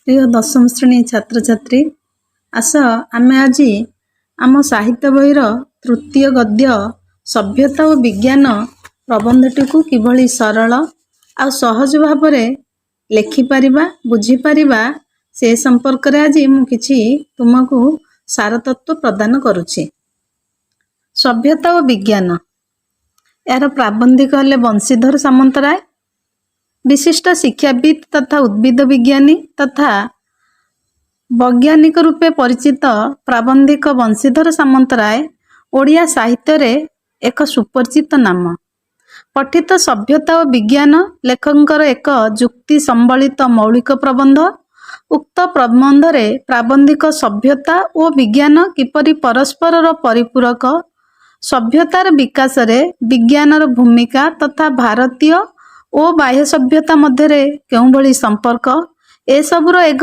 प्रिय दशम श्रेणी छात्र छात्री आस आमे आज आम साहित्य बहीर तृतीय गद्य सभ्यता और विज्ञान प्रबंधटी को किभली सरल आ सहज भाव में लेखिपर बुझीपर से संपर्क में आज मुझे तुमको सारतत्व प्रदान करुछि। सभ्यता और विज्ञान यार प्राबंधिक हेले बंशीधर सामंतराय, विशिष्ट शिक्षाविद तथा उद्भिद विज्ञानी तथा वैज्ञानिक रूपे परिचित प्राबंधिक बंशीधर सामंतराय ओडिया साहित्य रे एक सुपरिचित नाम। पठित सभ्यता और विज्ञान लेखकर एक जुक्ति संबलित मौलिक प्रबंध। उक्त प्रबंध रे प्राबंधिक सभ्यता और विज्ञान किपरि परस्पर परिपूरक, सभ्यतार विकास रे विज्ञानर भूमिका तथा भारतीय और बाह्य सभ्यता मध्य केउं भली संपर्क ए सबुर एक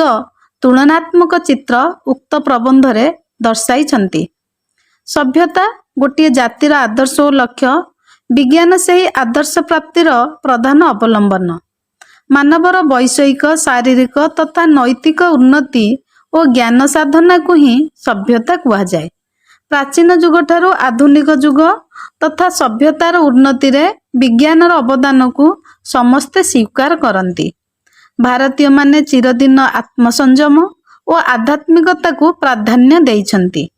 तुलनात्मक चित्र उक्त प्रबंध रे दर्शाई। सभ्यता गोटे जातिर आदर्श और लक्ष्य, विज्ञान से ही आदर्श प्राप्तिर प्रधान अवलंबन। मानवर वैषयिक शारीरिक तथा नैतिक उन्नति और ज्ञान साधना को ही सभ्यता कहा जाए। प्राचीन युग ठारू आधुनिक युग तथा सभ्यतार उन्नति रे विज्ञानर अवदान को समस्ते स्वीकार करती। भारतीय माने चिरदिन आत्मसंयम और आध्यात्मिकता को प्राधान्य देइछंती।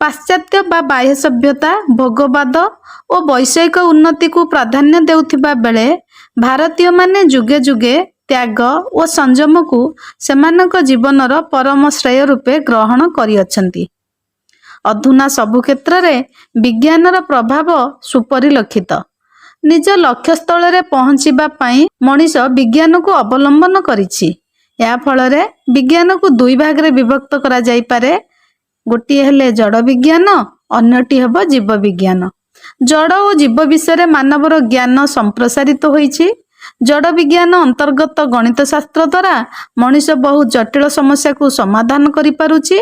पाश्चात्य बा बाह्य सभ्यता भोगवाद और वैषयिक उन्नति को प्राधान्य देउथिबा बेले भारतीय माने जुगे जुगे त्याग और संयम को सेमानक जीवनर परम श्रेय रूपे ग्रहण करिअछंती। अधुना सबु क्षेत्र रे विज्ञानर प्रभाव सुपरिलक्षित। निज लक्ष्य स्थल रे पहुँचीबा पाई मनीष विज्ञान को अवलंबन करिछि। या फल रे विज्ञान को दुई भाग रे विभक्त करा जाई पारे। गोटिए हेले जड़ विज्ञान, अन्यटी हेब जीव विज्ञान। जड़ और जीव विषय मानवर ज्ञान संप्रसारित होइछि। जड़ विज्ञान अंतर्गत गणित शास्त्र द्वारा मनीष बहु जटिल समस्या को समाधान करि पारुछि।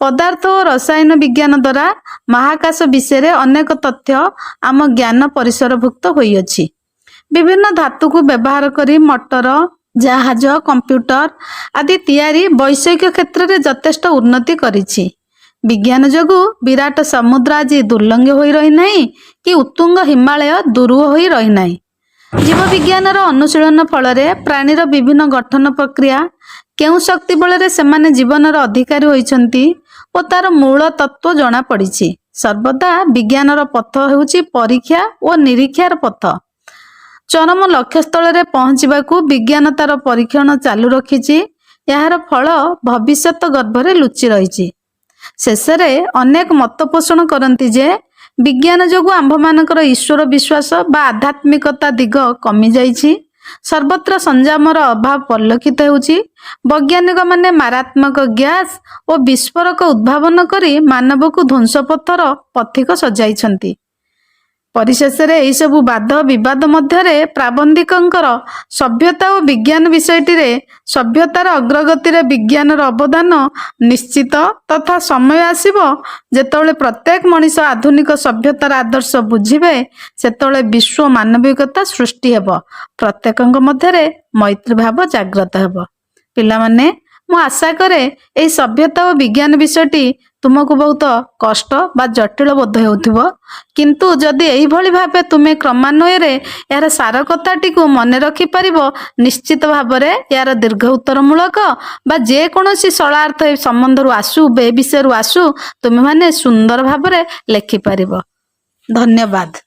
पदार्थ और रसायन विज्ञान द्वारा महाकाश विषय अनेक तथ्य आम ज्ञान परिसरभुक्त होइअछि। विभिन्न धातु को व्यवहार करी मोटर, जहाज, कंप्यूटर आदि तैयारी वैषयिक क्षेत्र में यथेष्ट उन्नति करिछि। विज्ञान जोगु विराट समुद्र आज दुर्लंघ्य होई रही नहीं कि उत्तुंग हिमालय दुर्व होई रही नहीं। जीव विज्ञानर अनुशीलन फल प्राणीर विभिन्न गठन प्रक्रिया केउं शक्ति बल सेमाने जीवनर अधिकारी होइछंती और तार मूल तत्व जना पड़िछि। सर्वदा विज्ञानर पथ हेउछि परीक्षा और निरीक्षार पथ। चरम लक्ष्यस्थल रे पहुँचवाकू विज्ञान तार परीक्षण चालू रखिछि। यार फल भविष्यत गर्भरे लुचि रहिछि। शेषरे अनेक मत पोषण करती जे विज्ञान जोगु आंभ मानकर ईश्वर विश्वास बा आध्यात्मिकता दिग कमी जाइछि। सर्वत्र संजामर अभाव परिलक्षित होउछि। वैज्ञानिक माने मारात्मक गैस और विस्फोरक उद्भावन करी मानव को ध्वंसपथर पथिक सजाइछंती। परिशेष रे एई सबु वाद विवाद मध्य प्राबंधिकंकर सभ्यता और विज्ञान विषयटी रे सभ्यतार अग्रगति रे विज्ञानर अवदान निश्चित तथा समय आसीबो जेतबेले प्रत्येक मनीष आधुनिक सभ्यतार आदर्श बुझिबे सेतबेले विश्व मानविकता सृष्टि हेबो। प्रत्येकंक मध्य मैत्री भाव जागृत हेबो। पिला माने मु आशा करे एई सभ्यता और विज्ञान विषयटी तुमको बहुत कष्ट बा जटिल बोध होउथिबो, किंतु जदि एही भली भाबे तुमे क्रमान्वय यार सार कथाटी को मन रखि परिबो निश्चित भाबरे यार दीर्घ उत्तर मूलक बा जे कोनोसी सलार्थ संबंध रु आसु बे विषय रु आसु तुमे माने सुंदर भाबरे लेखि परिबो। धन्यवाद।